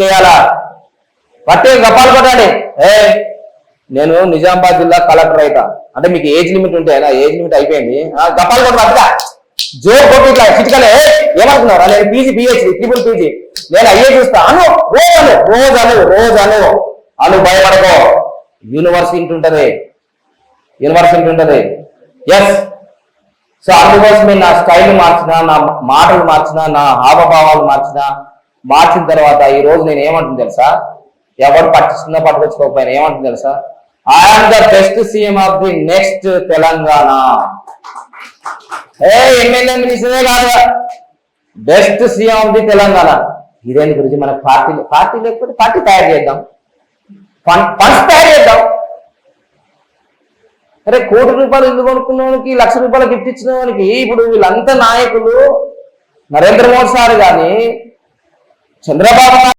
చేయాలా పట్టే గప్పాలు కొట్టండి. నేను నిజామాబాద్ జిల్లా కలెక్టర్ అయితా అంటే మీకు ఏజ్ లిమిట్ ఉంటే ఏజ్ లిమిట్ అయిపోయింది. గప్పాలు కొట్టు అట్లా జోర్ కొట్టు ఇట్లా చిటికలే ఏమనుకున్నారా? నేను పీజీ పిహెచ్డి ట్రిపుల్ పీజీ నేను అయ్యే చూస్తా అను రోజు భయపడకో. యూనివర్సిటీ ఉంటది ఎస్. సో అందుకోసం నేను నా స్టైల్ మార్చినా, నా మాటలు మార్చినా, నా హావభావాలు మార్చిన తర్వాత ఈ రోజు నేను ఏమంటుంది తెలుసా? ఎవరు పట్టుకొచ్చుకోకపోయినా ఏమంటుంది తెలుసా? I'm the best CM of the next Telangana. MLA మినిస్టరే కాదు, best CM of the Telangana. ఇదేంటి గురించి మన పార్టీ లేకపోతే పార్టీ తయారు చేద్దాం, ఫండ్స్ తయారు చేద్దాం. అరే ₹1 కోటి ఇల్లు కొనుక్కున్న వానికి, ₹1,00,000 గిఫ్ట్ ఇచ్చిన వానికి ఇప్పుడు వీళ్ళంతా నాయకులు నరేంద్ర మోడీ సార్ కానీ, చంద్రబాబు నాయుడు